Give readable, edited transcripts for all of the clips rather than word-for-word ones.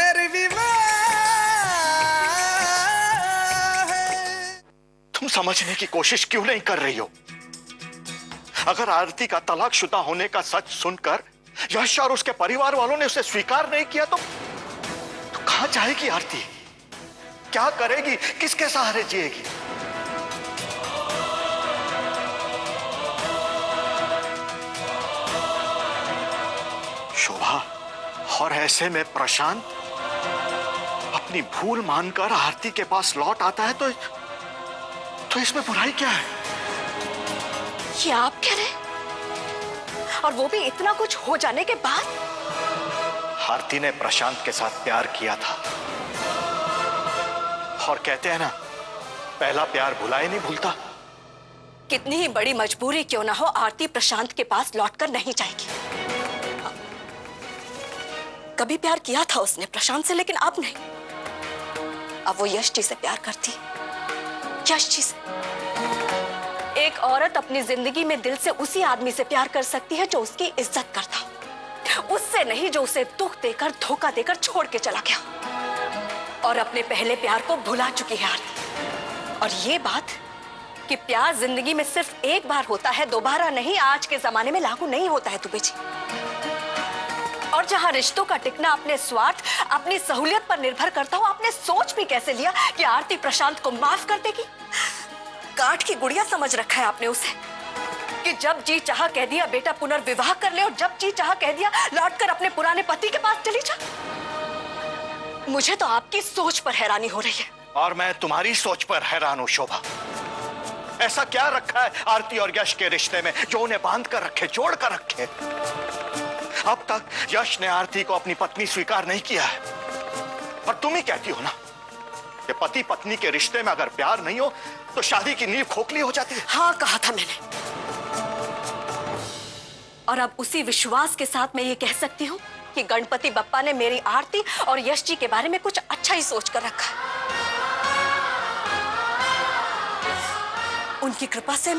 पुनर्विवाह। तुम समझने की कोशिश क्यों नहीं कर रही हो? अगर आरती का तलाकशुदा होने का सच सुनकर यश और उसके परिवार वालों ने उसे स्वीकार नहीं किया तो कहां जाएगी आरती? क्या करेगी? किसके सहारे जिएगी? शोभा, और ऐसे में प्रशांत अपनी भूल मानकर आरती के पास लौट आता है तो इसमें बुराई क्या है? ये आप कह रहे हैं? और वो भी इतना कुछ हो जाने के बाद? आरती ने प्रशांत के साथ प्यार किया था और कहते हैं ना, पहला प्यार भुलाए नहीं भूलता। कितनी ही बड़ी मजबूरी क्यों ना हो, आरती प्रशांत के पास लौटकर नहीं जाएगी। कभी प्यार किया था उसने प्रशांत से, लेकिन अब नहीं। अब वो यश जी से प्यार करती, यश जी से। एक औरत अपनी जिंदगी में दिल से उसी आदमी से प्यार कर सकती है जो उसकी इज्जत करता, उससे नहीं जो उसे दुख देकर, धोखा देकर छोड़ के चला गया और अपने पहले प्यार को भुला चुकी है आरती। और ये बात कि प्यार जिंदगी में सिर्फ एक बार होता है, दोबारा नहीं, आज के जमाने में लागू नहीं होता है दुबे जी। और जहां रिश्तों का टिकना अपने स्वार्थ, अपनी सहूलियत पर निर्भर करता हो, आपने सोच भी कैसे लिया कि आरती प्रशांत को माफ कर देगी? काठ की गुड़िया समझ रखा है आपने उसे कि जब जी चाहा कह दिया बेटा पुनर्विवाह कर ले, और जब जी चाहा कह दिया लौटकर अपने पुराने पति के पास चली जा। मुझे तो आपकी सोच पर हैरानी हो रही है। और मैं तुम्हारी सोच पर हैरान हूं शोभा। ऐसा क्या रखा है आरती और यश के रिश्ते में जो उन्हें बांध कर रखे, जोड़ कर रखे? अब तक यश ने आरती को अपनी पत्नी स्वीकार नहीं किया है, और तुम ही कहती हो ना कि पति पत्नी के रिश्ते में अगर प्यार नहीं हो तो शादी की नींव खोखली हो जाती है। हाँ, कहा था मैंने। और अब उसी विश्वास के साथ मैं ये कह सकती हूँ कि गणपति बप्पा ने मेरी आरती और यश जी के बारे में कुछ अच्छा ही सोच कर रखा है। उनकी कृपा से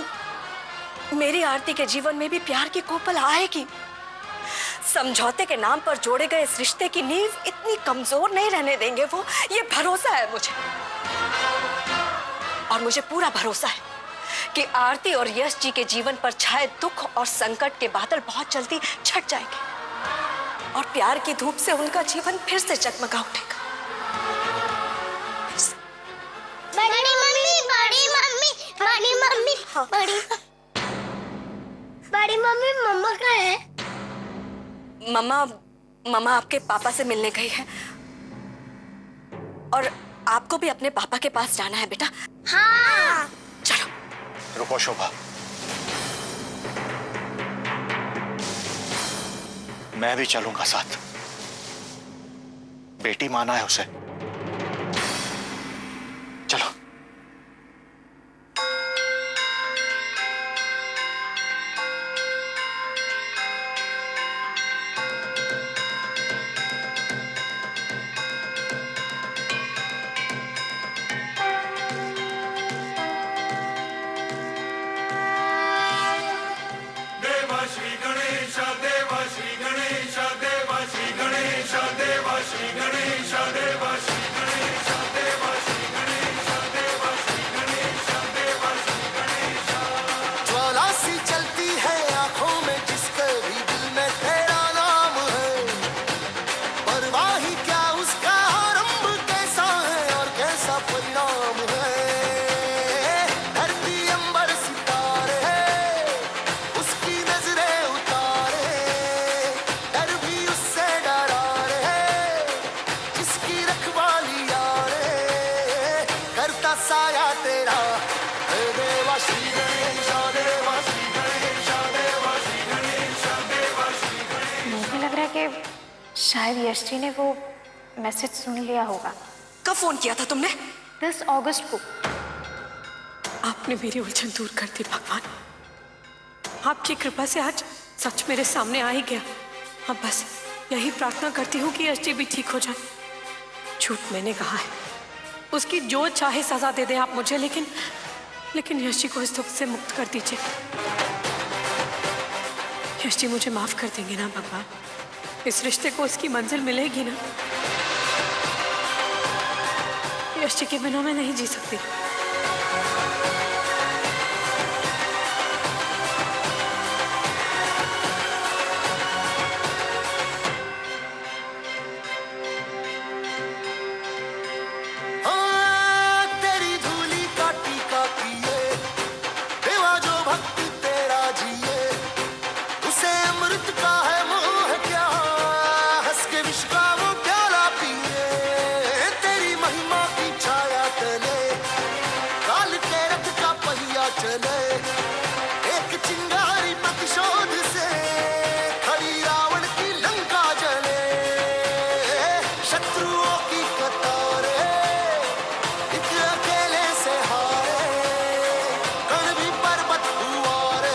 मेरी आरती के जीवन में भी प्यार की कोपल आएगी। समझौते के नाम पर जोड़े गए इस रिश्ते की नींव इतनी कमजोर नहीं रहने देंगे वो, ये भरोसा है मुझे। और मुझे पूरा भरोसा है कि आरती और यश जी के जीवन पर छाए दुख और संकट के बादल बहुत जल्दी छट जाएंगे और प्यार की धूप से उनका जीवन फिर से जगमगा उठेगा। बड़ी मम्मी, बड़ी मम्मी, बड़ी मम्मी, हाँ। बड़ी मम्मी, मम्मा कहाँ है? मम्मा आपके पापा से मिलने गई है, और आपको भी अपने पापा के पास जाना है बेटा। हाँ। चलो। रुको शोभा, मैं भी चलूंगा साथ। बेटी माना है उसे। चलो। शायद यश जी ने वो मैसेज सुन लिया होगा। कब फोन किया था तुमने? 10 अगस्त को। आपने मेरी उलझन दूर कर दी भगवान। आपकी कृपा से आज सच मेरे सामने आ ही गया। अब बस यही प्रार्थना करती हूँ कि यश जी भी ठीक हो जाए। झूठ मैंने कहा है, उसकी जो चाहे सजा दे दें आप मुझे, लेकिन यश जी को इस दुख से मुक्त कर दीजिए। यश जी मुझे माफ कर देंगे ना भगवान? इस रिश्ते को उसकी मंजिल मिलेगी ना? यश जी के बिना मैं नहीं जी सकती। तेरी धूली का टीका किए देवा जो भक्त तेरा जिए उसे अमृत का है मोह क्या हंस के विष का वो प्याला पिए तेरी महिमा की छाया तले काल के रथ का पहिया चले एक चिंगारी प्रतिशोध से खड़ी रावण की लंका जले शत्रुओं की कतारें एक अकेले से हारे कण भी पर्वत हुआ रे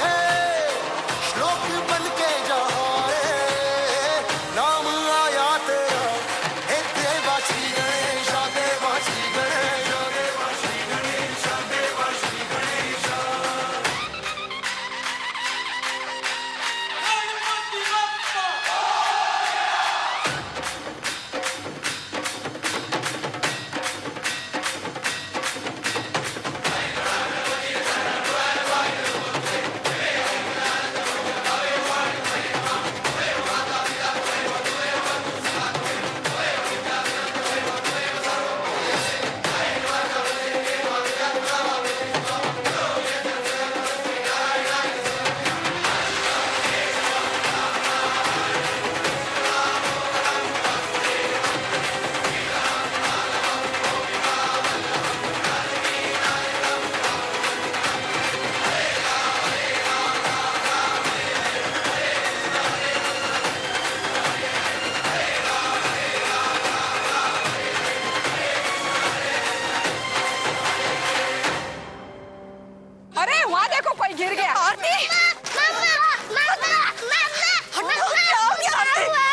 श्लोक बन के जहारे नाम आया तेरा हे देवा श्री गणेश देवा श्री गणेश देवा श्री गणेश देवा श्री गणेश। अरे वहाँ देखो कोई गिर गया। आरती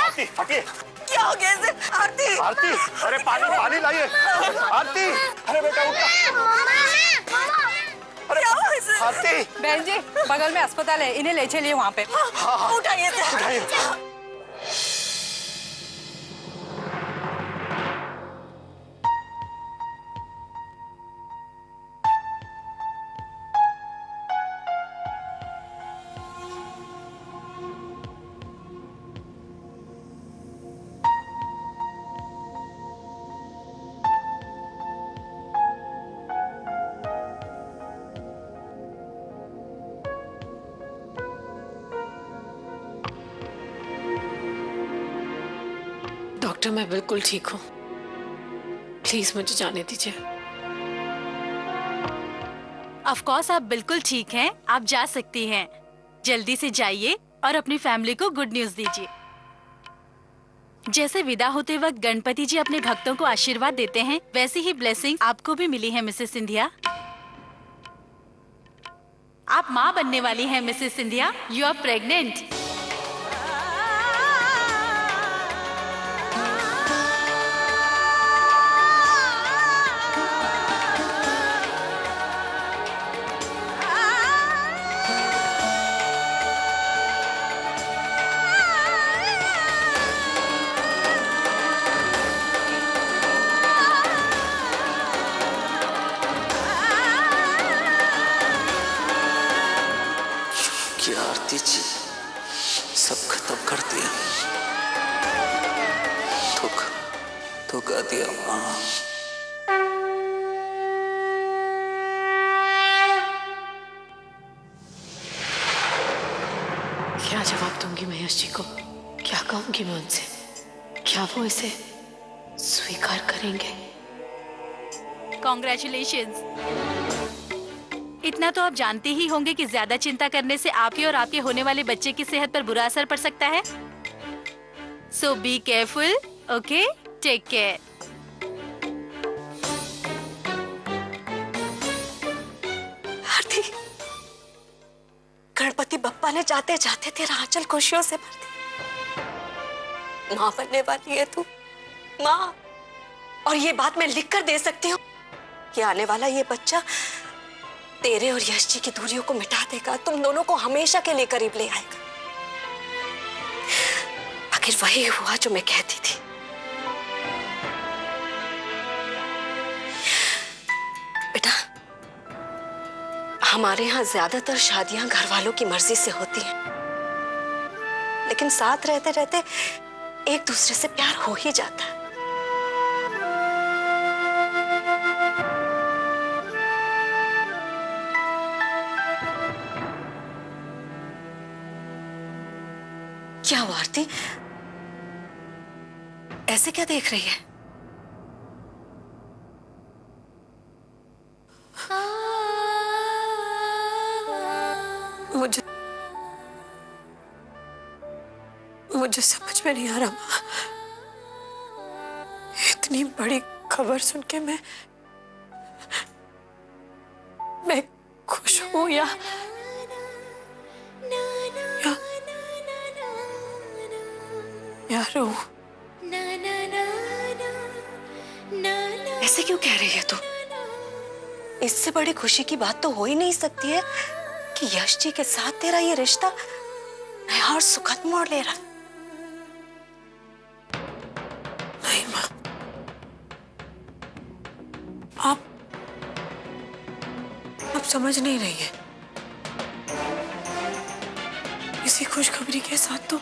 आरती हटिए। क्या हो गया इसे? आरती आरती अरे पानी पानी लाइए। आरती अरे बेटा उठा। अरे क्या हुआ इसे? आरती बहन जी बगल में अस्पताल है, इन्हें ले चलिए वहाँ पे। उठाइए इसे। उठाइए। डॉक्टर मैं बिल्कुल ठीक हूँ, प्लीज मुझे जाने दीजिए। ऑफ कोर्स आप बिल्कुल ठीक हैं, आप जा सकती हैं। जल्दी से जाइए और अपनी फैमिली को गुड न्यूज दीजिए। जैसे विदा होते वक्त गणपति जी अपने भक्तों को आशीर्वाद देते हैं, वैसी ही ब्लेसिंग आपको भी मिली है मिसेस सिंधिया। आप माँ बनने वाली हैं Mrs Scindia. You are pregnant. कि आरती जी सब खत्म कर दिया, धोखा दिया माँ। क्या जवाब दूंगी मैं यश जी को? क्या कहूंगी मैं उनसे? क्या वो इसे स्वीकार करेंगे? कॉन्ग्रेचुलेशंस। इतना तो आप जानते ही होंगे कि ज्यादा चिंता करने से आपके और आपके होने वाले बच्चे की सेहत पर बुरा असर पड़ सकता है। So be careful, okay? Take care. Aarti, Ganpati Bappa ने जाते जाते तेरा आंचल खुशियों से भर दिया। माँ बनने वाली है तू, माँ। और ये बात मैं लिख कर दे सकती हूँ कि आने वाला ये बच्चा तेरे और यश जी की दूरियों को मिटा देगा, तुम दोनों को हमेशा के लिए करीब ले आएगा। आखिर वही हुआ जो मैं कहती थी। हमारे यहाँ ज्यादातर शादियां घर वालों की मर्जी से होती हैं, लेकिन साथ रहते रहते एक दूसरे से प्यार हो ही जाता है। क्या हुआ आरती, ऐसे क्या देख रही है? मुझे समझ में नहीं आ रहा माँ। इतनी बड़ी खबर सुन के मैं खुश हूं या रो। ऐसे क्यों कह रही है तू? इससे बड़ी खुशी की बात तो हो ही नहीं सकती है कि यश जी के साथ तेरा ये रिश्ता नया और सुखद मोड़ ले रहा। नहीं माँ, आप समझ नहीं रही है। इसी खुशखबरी के साथ तो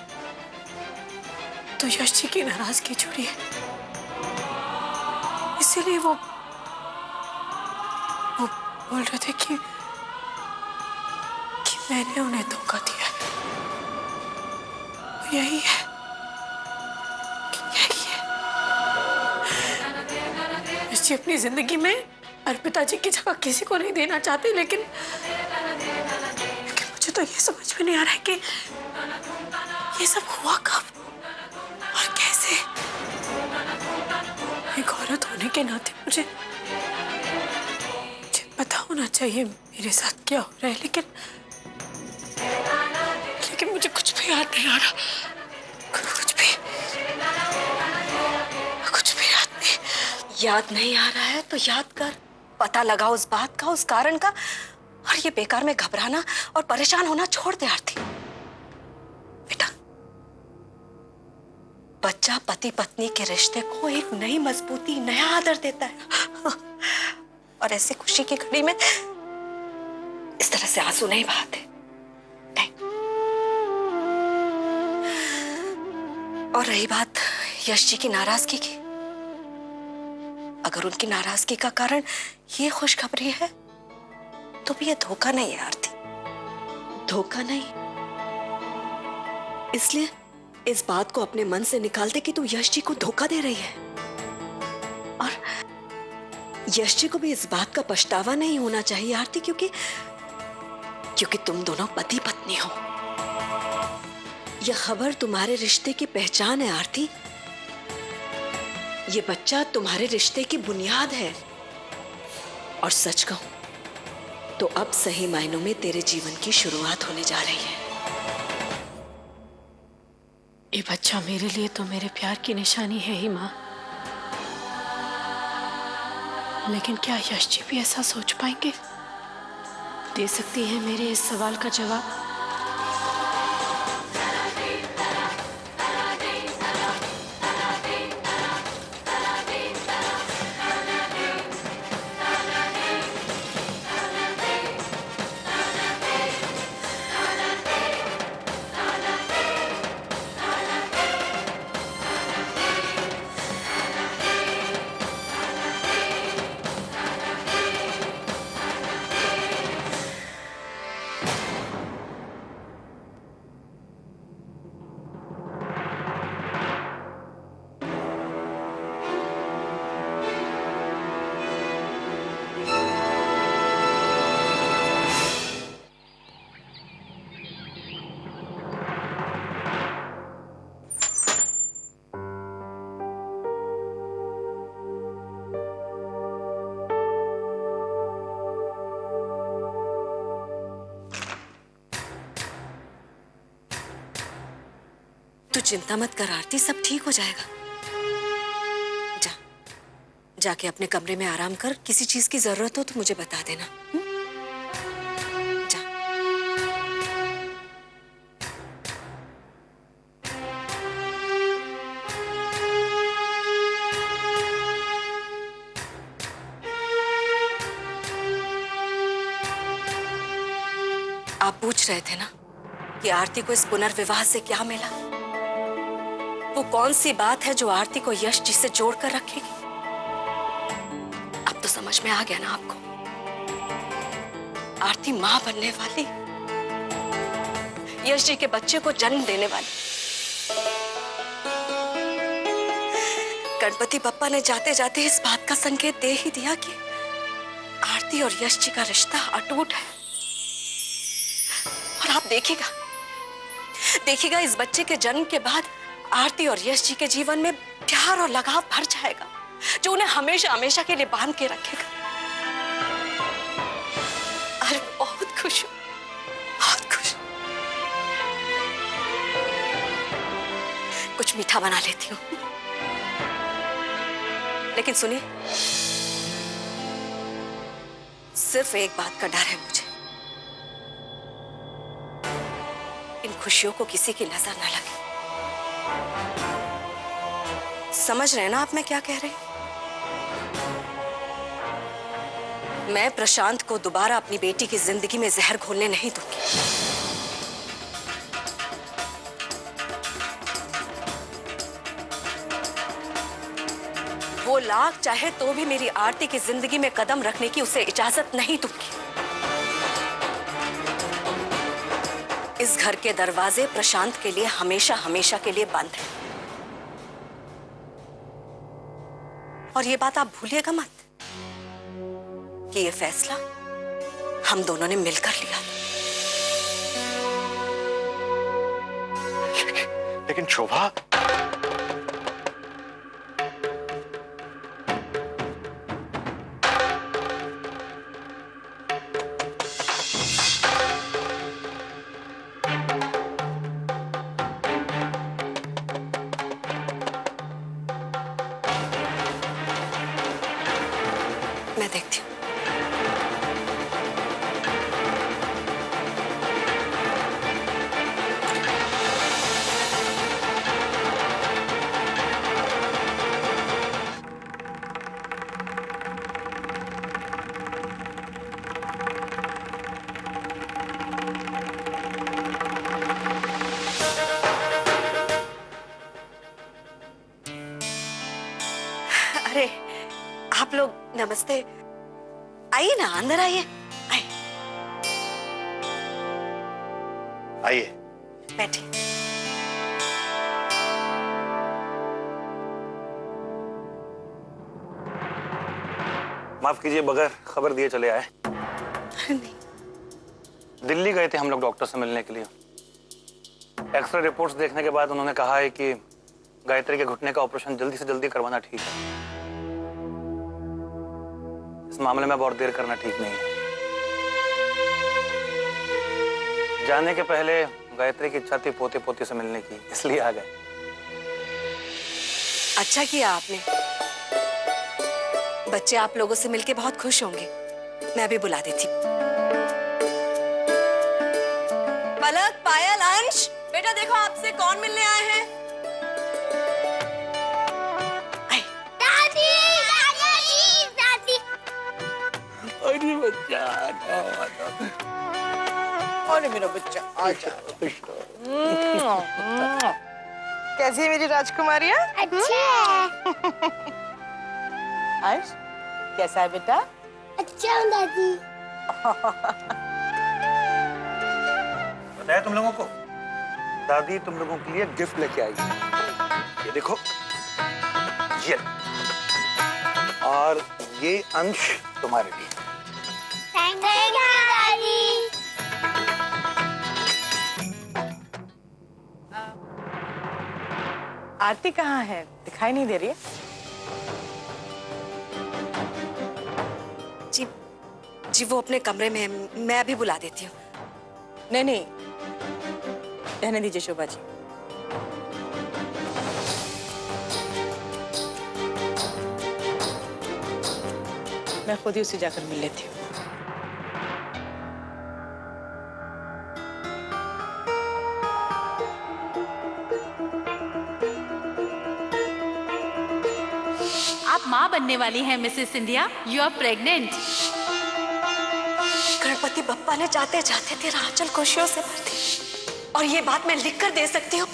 यश जी की नाराजगी जुड़ी है, इसीलिए वो बोल रहे थे कि मैंने उन्हें धोखा दिया है। यही है, यही है। यश जी अपनी जिंदगी में अर्पिता जी की जगह किसी को नहीं देना चाहते, लेकिन मुझे तो ये समझ में नहीं आ रहा है कि ये सब हुआ कब और कैसे। एक औरत होने के नाते मुझे पता होना चाहिए मेरे साथ क्या हो रहा है, लेकिन मुझे कुछ भी याद नहीं आ रहा। कुछ भी याद नहीं आ रहा है तो याद कर, पता लगा उस बात का, उस कारण का, और ये बेकार में घबराना और परेशान होना छोड़ दे आरती। बेटा, बच्चा पति पत्नी के रिश्ते को एक नई मजबूती, नया आदर देता है। और ऐसे खुशी की घड़ी में इस तरह से आंसू नहीं बहाते। नहीं। और रही बात यश जी की नाराजगी की, अगर उनकी नाराजगी का कारण ये खुशखबरी है तो भी ये धोखा नहीं है आरती, धोखा नहीं। इसलिए इस बात को अपने मन से निकाल दे कि तू यश जी को धोखा दे रही है, और यश जी को भी इस बात का पछतावा नहीं होना चाहिए आरती, क्योंकि तुम दोनों पति पत्नी हो। यह खबर तुम्हारे रिश्ते की पहचान है आरती। ये बच्चा तुम्हारे रिश्ते की बुनियाद है, और सच कहूं तो अब सही मायनों में तेरे जीवन की शुरुआत होने जा रही है। ये बच्चा मेरे लिए तो मेरे प्यार की निशानी है ही माँ, लेकिन क्या यश जी भी ऐसा सोच पाएंगे? दे सकती है मेरे इस सवाल का जवाब? तू चिंता मत कर आरती, सब ठीक हो जाएगा। जाके अपने कमरे में आराम कर, किसी चीज की जरूरत हो तो मुझे बता देना। जा। आप पूछ रहे थे ना कि आरती को इस पुनर्विवाह से क्या मिला? वो कौन सी बात है जो आरती को यश जी से जोड़कर रखेगी? अब तो समझ में आ गया ना आपको। आरती मां बनने वाली, यश जी के बच्चे को जन्म देने वाली। गणपति बप्पा ने जाते जाते इस बात का संकेत दे ही दिया कि आरती और यश जी का रिश्ता अटूट है। और आप देखिएगा इस बच्चे के जन्म के बाद आरती और यश जी के जीवन में प्यार और लगाव भर जाएगा, जो उन्हें हमेशा हमेशा के लिए बांध के रखेगा। अरे बहुत खुश हूं, बहुत खुश। कुछ मीठा बना लेती हूँ, लेकिन सुनिए, सिर्फ एक बात का डर है मुझे, इन खुशियों को किसी की नजर न लगे। समझ रहे हैं ना आप मैं क्या कह रही हूं? मैं प्रशांत को दोबारा अपनी बेटी की जिंदगी में जहर घोलने नहीं दूंगी। वो लाख चाहे तो भी मेरी आरती की जिंदगी में कदम रखने की उसे इजाजत नहीं दूंगी। इस घर के दरवाजे प्रशांत के लिए हमेशा हमेशा के लिए बंद हैं। और ये बात आप भूलिएगा मत कि ये फैसला हम दोनों ने मिलकर लिया। लेकिन शोभा, मैं देखती हूँ। अरे आप लोग नमस्ते, आइए ना, अंदर आइए। आइए बैठिए। माफ कीजिए, बगैर खबर दिए चले आए। नहीं, दिल्ली गए थे हम लोग डॉक्टर से मिलने के लिए। एक्सरे रिपोर्ट्स देखने के बाद उन्होंने कहा है कि गायत्री के घुटने का ऑपरेशन जल्दी से जल्दी करवाना ठीक है। इस मामले में बहुत देर करना ठीक नहीं है। जाने के पहले गायत्री की इच्छा थी पोते पोती से मिलने की, इसलिए आ गए। अच्छा किया आपने। बच्चे आप लोगों से मिलके बहुत खुश होंगे। मैं भी बुला देती। पलक, पायल, अंश, बेटा देखो आपसे कौन मिलने आए हैं। दादी, दादी, दादी। अरे बच्चा, अरे मेरा बच्चा, आजा। कैसी है मेरी राजकुमारियाँ? अच्छा। अर्श, कैसा है बेटा? अच्छा हूँ दादी। बताया तुम लोगों को, दादी तुम लोगों के लिए गिफ्ट लेके आई है। ये देखो, ये और ये अंश तुम्हारे लिए। थैंक यू दादी। आरती कहाँ है? दिखाई नहीं दे रही है। जी, जी वो अपने कमरे में है। मैं अभी बुला देती हूँ। नहीं नहीं, रहने दीजिए शोभा जी। मैं खुद ही उसे जाकर मिल लेती हूँ। आप माँ बनने वाली हैं Mrs Scindia. You are pregnant. Ganpati Bappa ने जाते जाते तेरा आंचल खुशियों से भर दी। और ये बात मैं लिख कर दे सकती हूँ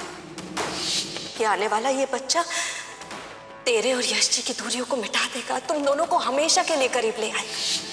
कि आने वाला ये बच्चा तेरे और यश जी की दूरियों को मिटा देगा, तुम दोनों को हमेशा के लिए करीब ले आएगा।